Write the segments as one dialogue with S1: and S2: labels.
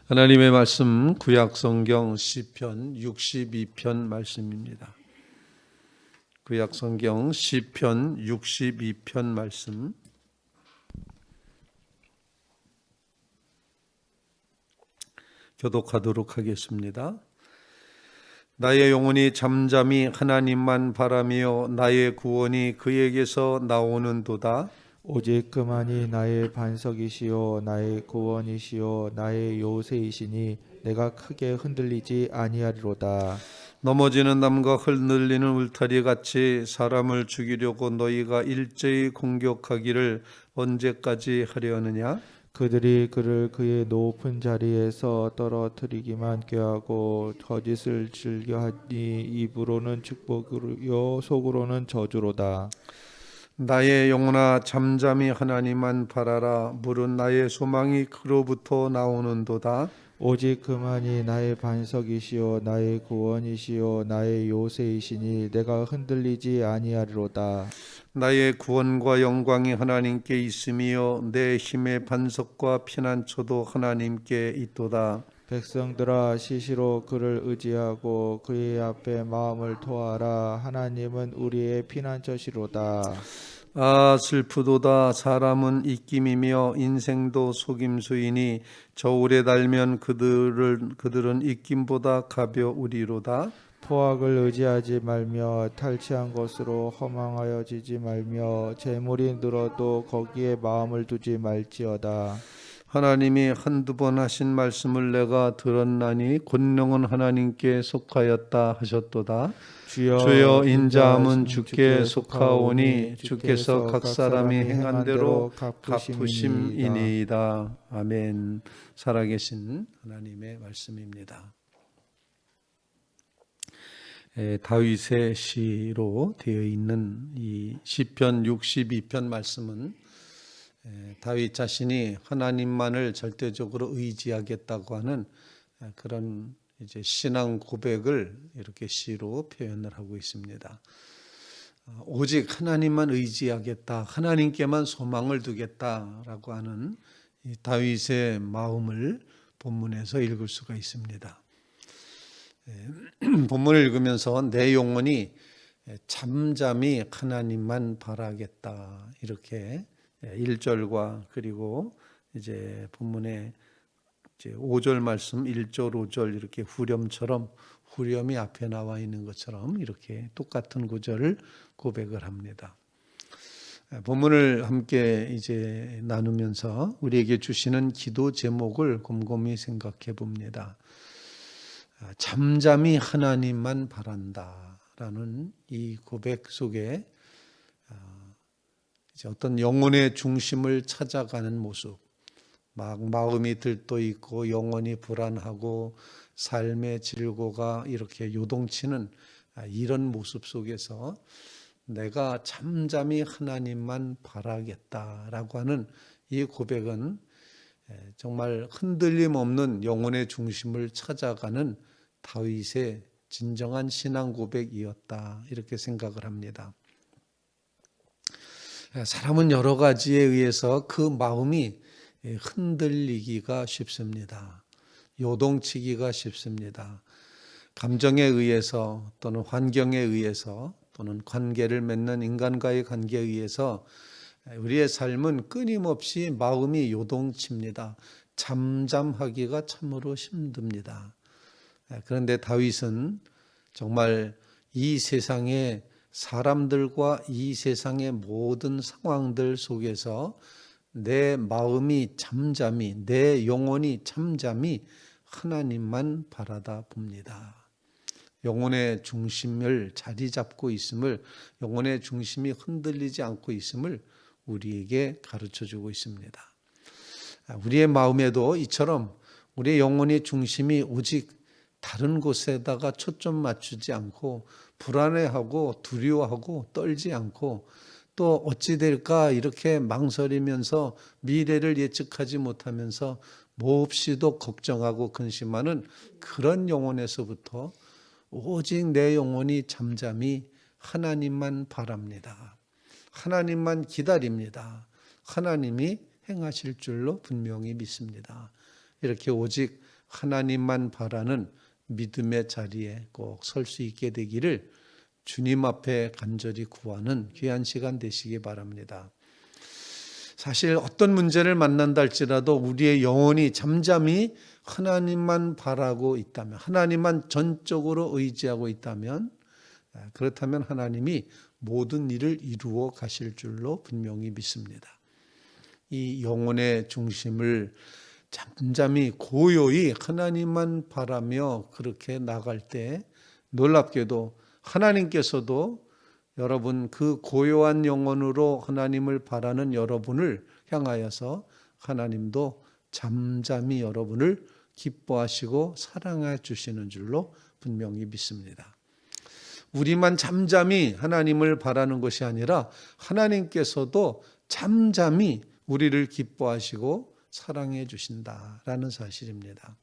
S1: 하나님의 말씀 구약성경 시편 62편 말씀입니다. 구약성경 시편 62편 말씀 교독하도록 하겠습니다. 나의 영혼이 잠잠히 하나님만 바라며 나의 구원이 그에게서 나오는도다.
S2: 오직 그만이 나의 반석이시요 나의 구원이시요 나의 요새이시니 내가 크게 흔들리지 아니하리로다.
S1: 넘어지는 남과 흔들리는 울타리 같이 사람을 죽이려고 너희가 일제히 공격하기를 언제까지 하려느냐?
S2: 그들이 그를 그의 높은 자리에서 떨어뜨리기만 꾀하고 거짓을 즐겨하니 입으로는 축복이요 속으로는 저주로다.
S1: 나의 영혼아 잠잠히 하나님만 바라라. 물은 나의 소망이 그로부터 나오는도다.
S2: 오직 그만이 나의 반석이시요 나의 구원이시요 나의 요새이시니 내가 흔들리지 아니하리로다.
S1: 나의 구원과 영광이 하나님께 있으며 내 힘의 반석과 피난처도 하나님께 있도다.
S2: 백성들아 시시로 그를 의지하고 그의 앞에 마음을 토하라. 하나님은 우리의 피난처시로다.
S1: 아 슬프도다. 사람은 입김이며 인생도 속임수이니 저울에 달면 그들은 입김보다 가벼우리로다.
S2: 포악을 의지하지 말며 탈취한 것으로 허망하여지지 말며 재물이 늘어도 거기에 마음을 두지 말지어다.
S1: 하나님이 한두 번 하신 말씀을 내가 들었나니 권능은 하나님께 속하였다 하셨도다. 주여 인자함은 주께 속하오니 주께서 각 사람이 행한 대로 갚으심이니이다. 아멘. 살아계신 하나님의 말씀입니다. 다윗의 시로 되어 있는 이 시편 62편 말씀은 다윗 자신이 하나님만을 절대적으로 의지하겠다고 하는 그런 이제 신앙 고백을 이렇게 시로 표현을 하고 있습니다. 오직 하나님만 의지하겠다, 하나님께만 소망을 두겠다라고 하는 이 다윗의 마음을 본문에서 읽을 수가 있습니다. 본문을 읽으면서 내 영혼이 잠잠히 하나님만 바라겠다 이렇게 1절과 그리고 이제 본문의 이제 5절 말씀 1절 5절 이렇게 후렴처럼 후렴이 앞에 나와 있는 것처럼 이렇게 똑같은 구절을 고백을 합니다. 본문을 함께 이제 나누면서 우리에게 주시는 기도 제목을 곰곰이 생각해 봅니다. 잠잠히 하나님만 바란다라는 이 고백 속에 이제 어떤 영혼의 중심을 찾아가는 모습, 막 마음이 들떠 있고 영혼이 불안하고 삶의 질고가 이렇게 요동치는 이런 모습 속에서 내가 잠잠히 하나님만 바라겠다라고 하는 이 고백은 정말 흔들림 없는 영혼의 중심을 찾아가는 다윗의 진정한 신앙 고백이었다 이렇게 생각을 합니다. 사람은 여러 가지에 의해서 그 마음이 흔들리기가 쉽습니다. 요동치기가 쉽습니다. 감정에 의해서 또는 환경에 의해서 또는 관계를 맺는 인간과의 관계에 의해서 우리의 삶은 끊임없이 마음이 요동칩니다. 잠잠하기가 참으로 힘듭니다. 그런데 다윗은 정말 이 세상의 사람들과 이 세상의 모든 상황들 속에서 내 마음이 잠잠히, 내 영혼이 잠잠히 하나님만 바라다 봅니다. 영혼의 중심을 자리 잡고 있음을, 영혼의 중심이 흔들리지 않고 있음을 우리에게 가르쳐주고 있습니다. 우리의 마음에도 이처럼 우리의 영혼의 중심이 오직 다른 곳에다가 초점 맞추지 않고 불안해하고 두려워하고 떨지 않고 또 어찌 될까 이렇게 망설이면서 미래를 예측하지 못하면서 몹시도 걱정하고 근심하는 그런 영혼에서부터 오직 내 영혼이 잠잠히 하나님만 바랍니다. 하나님만 기다립니다. 하나님이 행하실 줄로 분명히 믿습니다. 이렇게 오직 하나님만 바라는 믿음의 자리에 꼭 설 수 있게 되기를 주님 앞에 간절히 구하는 귀한 시간 되시기 바랍니다. 사실 어떤 문제를 만난다 할지라도 우리의 영혼이 잠잠히 하나님만 바라고 있다면, 하나님만 전적으로 의지하고 있다면, 그렇다면 하나님이 모든 일을 이루어 가실 줄로 분명히 믿습니다. 이 영혼의 중심을 잠잠히 고요히 하나님만 바라며 그렇게 나갈 때 놀랍게도 하나님께서도 여러분 그 고요한 영혼으로 하나님을 바라는 여러분을 향하여서 하나님도 잠잠히 여러분을 기뻐하시고 사랑해 주시는 줄로 분명히 믿습니다. 우리만 잠잠히 하나님을 바라는 것이 아니라 하나님께서도 잠잠히 우리를 기뻐하시고 사랑해 주신다라는 사실입니다.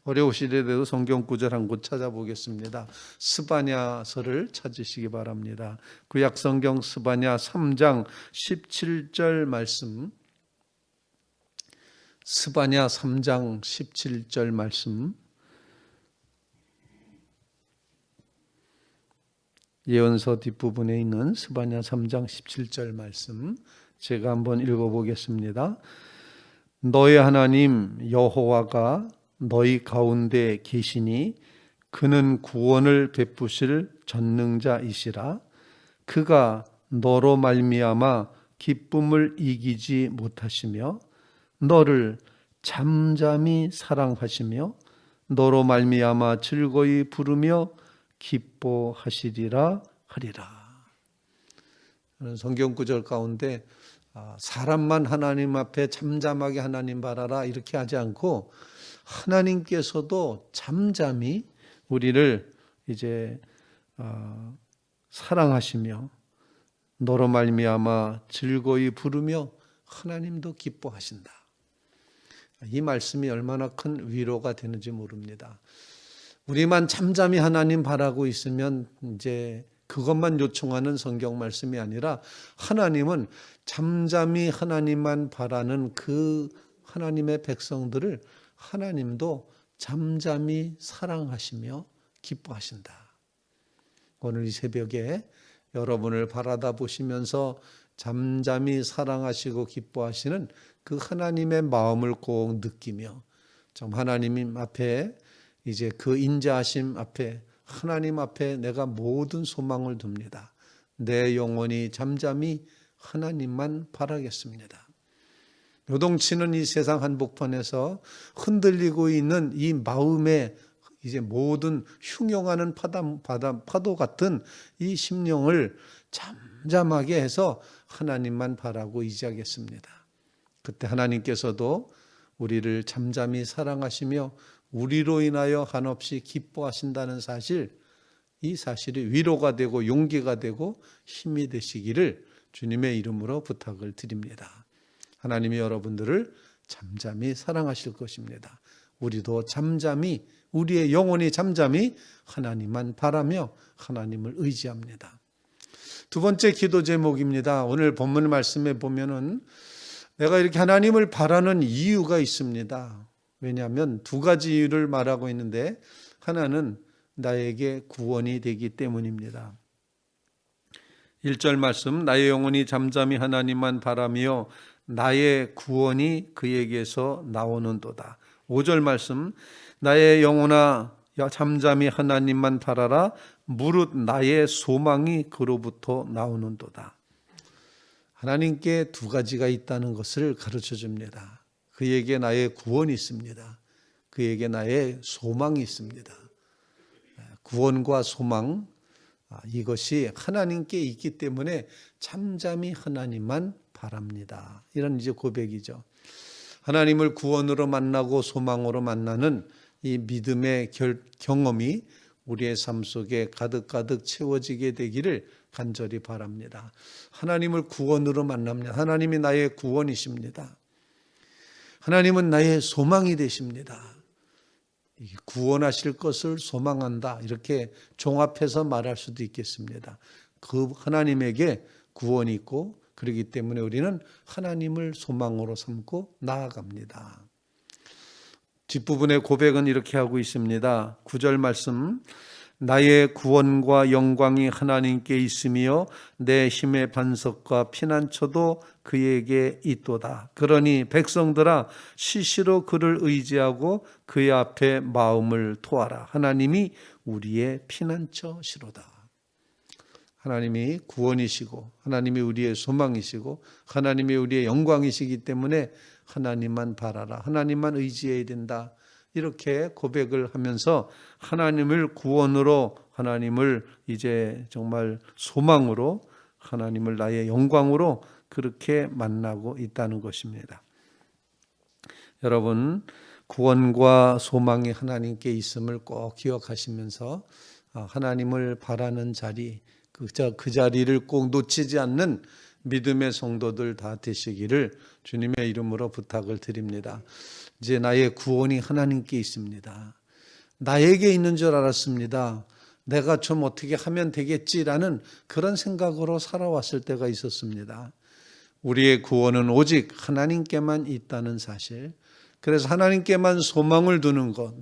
S1: 어려우시더라도 성경 구절 한 곳 찾아보겠습니다. 스바냐서를 찾으시기 바랍니다. 구약 성경 스바냐 3장 17절 말씀. 스바냐 3장 17절 말씀. 예언서 뒷부분에 있는 스바냐 3장 17절 말씀 제가 한번 읽어보겠습니다. 너의 하나님 여호와가 너희 가운데 계시니 그는 구원을 베푸실 전능자이시라. 그가 너로 말미암아 기쁨을 이기지 못하시며 너를 잠잠히 사랑하시며 너로 말미암아 즐거이 부르며 기뻐하시리라 하리라. 성경 구절 가운데 사람만 하나님 앞에 잠잠하게 하나님 바라라 이렇게 하지 않고 하나님께서도 잠잠히 우리를 이제 사랑하시며 너로 말미암아 즐거이 부르며 하나님도 기뻐하신다. 이 말씀이 얼마나 큰 위로가 되는지 모릅니다. 우리만 잠잠히 하나님 바라고 있으면 이제 그것만 요청하는 성경 말씀이 아니라 하나님은 잠잠히 하나님만 바라는 그 하나님의 백성들을 하나님도 잠잠히 사랑하시며 기뻐하신다. 오늘 이 새벽에 여러분을 바라다 보시면서 잠잠히 사랑하시고 기뻐하시는 그 하나님의 마음을 꼭 느끼며 좀 하나님 앞에 이제 그 인자하심 앞에 하나님 앞에 내가 모든 소망을 둡니다. 내 영혼이 잠잠히 하나님만 바라겠습니다. 요동치는 이 세상 한복판에서 흔들리고 있는 이 마음의 이제 모든 흉용하는 파도 같은 이 심령을 잠잠하게 해서 하나님만 바라고 의지하겠습니다. 그때 하나님께서도 우리를 잠잠히 사랑하시며 우리로 인하여 한없이 기뻐하신다는 사실, 이 사실이 위로가 되고 용기가 되고 힘이 되시기를 주님의 이름으로 부탁을 드립니다. 하나님이 여러분들을 잠잠히 사랑하실 것입니다. 우리도 잠잠히 우리의 영혼이 잠잠히 하나님만 바라며 하나님을 의지합니다. 두 번째 기도 제목입니다. 오늘 본문 말씀에 보면은 내가 이렇게 하나님을 바라는 이유가 있습니다. 왜냐하면 두 가지 이유를 말하고 있는데 하나는 나에게 구원이 되기 때문입니다. 1절 말씀 나의 영혼이 잠잠히 하나님만 바라며 나의 구원이 그에게서 나오는도다. 5절 말씀 나의 영혼아 잠잠히 하나님만 바라라 무릇 나의 소망이 그로부터 나오는도다. 하나님께 두 가지가 있다는 것을 가르쳐 줍니다. 그에게 나의 구원이 있습니다. 그에게 나의 소망이 있습니다. 구원과 소망 이것이 하나님께 있기 때문에 잠잠히 하나님만 바랍니다. 이런 이제 고백이죠. 하나님을 구원으로 만나고 소망으로 만나는 이 믿음의 경험이 우리의 삶 속에 가득가득 채워지게 되기를 간절히 바랍니다. 하나님을 구원으로 만납니다. 하나님이 나의 구원이십니다. 하나님은 나의 소망이 되십니다. 구원하실 것을 소망한다. 이렇게 종합해서 말할 수도 있겠습니다. 그 하나님에게 구원이 있고 그렇기 때문에 우리는 하나님을 소망으로 삼고 나아갑니다. 뒷부분의 고백은 이렇게 하고 있습니다. 9절 말씀, 나의 구원과 영광이 하나님께 있으며 내 힘의 반석과 피난처도 그에게 있도다. 그러니 백성들아 시시로 그를 의지하고 그의 앞에 마음을 토하라. 하나님이 우리의 피난처시로다. 하나님이 구원이시고 하나님이 우리의 소망이시고 하나님이 우리의 영광이시기 때문에 하나님만 바라라. 하나님만 의지해야 된다. 이렇게 고백을 하면서 하나님을 구원으로, 하나님을 이제 정말 소망으로, 하나님을 나의 영광으로 그렇게 만나고 있다는 것입니다. 여러분, 구원과 소망이 하나님께 있음을 꼭 기억하시면서 하나님을 바라는 자리, 그 자리를 꼭 놓치지 않는 믿음의 성도들 다 되시기를 주님의 이름으로 부탁을 드립니다. 이제 나의 구원이 하나님께 있습니다. 나에게 있는 줄 알았습니다. 내가 좀 어떻게 하면 되겠지라는 그런 생각으로 살아왔을 때가 있었습니다. 우리의 구원은 오직 하나님께만 있다는 사실, 그래서 하나님께만 소망을 두는 것,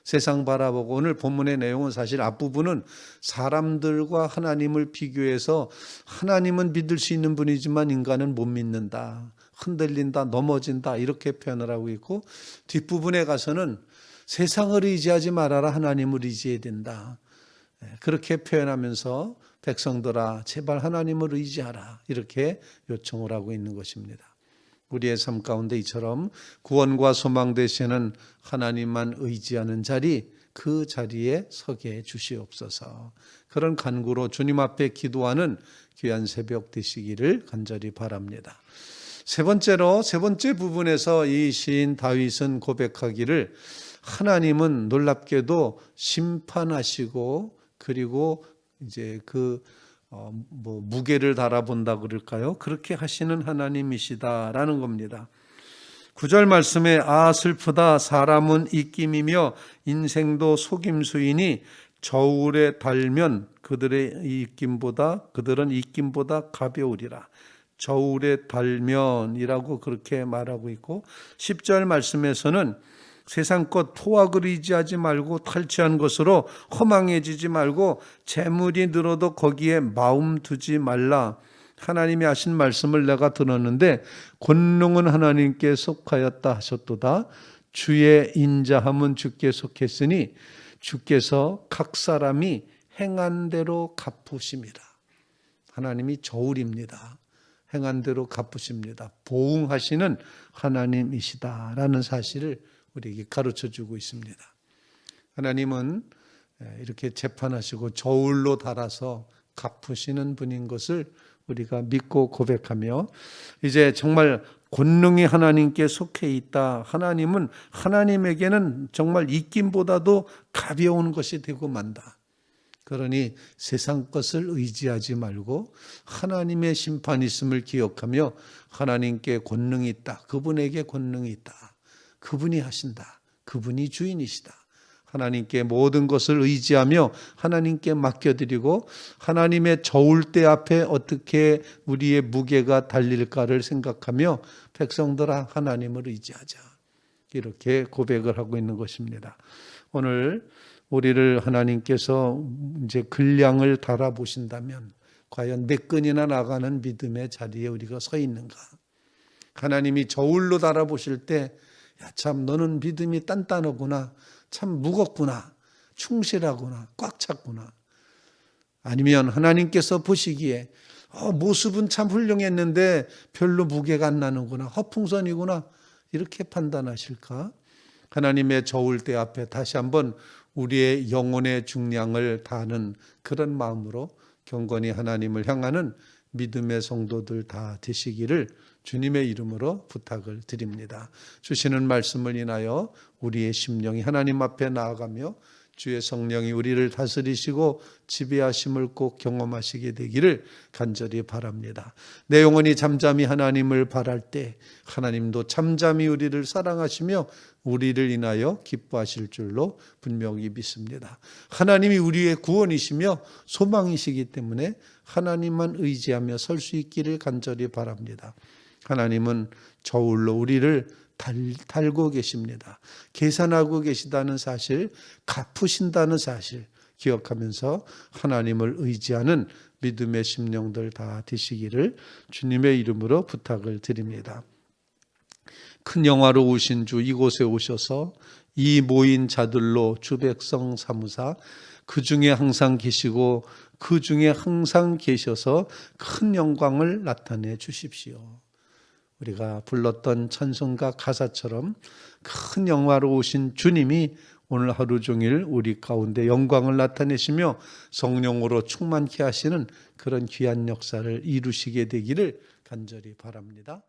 S1: 세상 바라보고, 오늘 본문의 내용은 사실 앞부분은 사람들과 하나님을 비교해서 하나님은 믿을 수 있는 분이지만 인간은 못 믿는다, 흔들린다, 넘어진다 이렇게 표현을 하고 있고, 뒷부분에 가서는 세상을 의지하지 말아라, 하나님을 의지해야 된다, 그렇게 표현하면서 백성들아 제발 하나님을 의지하라 이렇게 요청을 하고 있는 것입니다. 우리의 삶 가운데 이처럼 구원과 소망 되시는 하나님만 의지하는 자리, 그 자리에 서게 해 주시옵소서. 그런 간구로 주님 앞에 기도하는 귀한 새벽 되시기를 간절히 바랍니다. 세 번째로, 세 번째 부분에서 이 시인 다윗은 고백하기를 하나님은 놀랍게도 심판하시고, 그리고 이제 무게를 달아본다 그럴까요? 그렇게 하시는 하나님이시다라는 겁니다. 9절 말씀에 슬프다, 사람은 입김이며 인생도 속임수이니 저울에 달면 그들은 입김보다 가벼우리라. 저울에 달면이라고 그렇게 말하고 있고, 10절 말씀에서는 세상 것 포악을 의지하지 말고 탈취한 것으로 허망해지지 말고 재물이 늘어도 거기에 마음 두지 말라. 하나님이 하신 말씀을 내가 들었는데 권능은 하나님께 속하였다 하셨도다. 주의 인자함은 주께 속했으니 주께서 각 사람이 행한 대로 갚으심이라. 하나님이 저울입니다. 행한 대로 갚으십니다. 보응하시는 하나님이시다라는 사실을 우리에게 가르쳐주고 있습니다. 하나님은 이렇게 재판하시고 저울로 달아서 갚으시는 분인 것을 우리가 믿고 고백하며, 이제 정말 권능이 하나님께 속해 있다. 하나님은, 하나님에게는 정말 입김보다도 가벼운 것이 되고 만다. 그러니 세상 것을 의지하지 말고 하나님의 심판이 있음을 기억하며 하나님께 권능이 있다. 그분에게 권능이 있다. 그분이 하신다. 그분이 주인이시다. 하나님께 모든 것을 의지하며 하나님께 맡겨드리고 하나님의 저울대 앞에 어떻게 우리의 무게가 달릴까를 생각하며 백성들아 하나님을 의지하자. 이렇게 고백을 하고 있는 것입니다. 오늘 우리를 하나님께서 이제 근량을 달아보신다면 과연 몇 근이나 나가는 믿음의 자리에 우리가 서 있는가? 하나님이 저울로 달아보실 때 야, 참 너는 믿음이 단단하구나, 참 무겁구나, 충실하구나, 꽉 찼구나. 아니면 하나님께서 보시기에 모습은 참 훌륭했는데 별로 무게가 안 나는구나, 허풍선이구나, 이렇게 판단하실까? 하나님의 저울대 앞에 다시 한번 우리의 영혼의 중량을 다하는 그런 마음으로 경건히 하나님을 향하는 믿음의 성도들 다 되시기를 주님의 이름으로 부탁을 드립니다. 주시는 말씀을 인하여 우리의 심령이 하나님 앞에 나아가며 주의 성령이 우리를 다스리시고 지배하심을 꼭 경험하시게 되기를 간절히 바랍니다. 내 영혼이 잠잠히 하나님을 바랄 때 하나님도 잠잠히 우리를 사랑하시며 우리를 인하여 기뻐하실 줄로 분명히 믿습니다. 하나님이 우리의 구원이시며 소망이시기 때문에 하나님만 의지하며 설 수 있기를 간절히 바랍니다. 하나님은 저울로 우리를 달고 계십니다. 계산하고 계시다는 사실, 갚으신다는 사실 기억하면서 하나님을 의지하는 믿음의 심령들 다 되시기를 주님의 이름으로 부탁을 드립니다. 큰 영화로 오신 주 이곳에 오셔서 이 모인 자들로 주 백성 삼으사 그 중에 항상 계시고 그 중에 항상 계셔서 큰 영광을 나타내 주십시오. 우리가 불렀던 찬송가 가사처럼 큰 영화로 오신 주님이 오늘 하루 종일 우리 가운데 영광을 나타내시며 성령으로 충만케 하시는 그런 귀한 역사를 이루시게 되기를 간절히 바랍니다.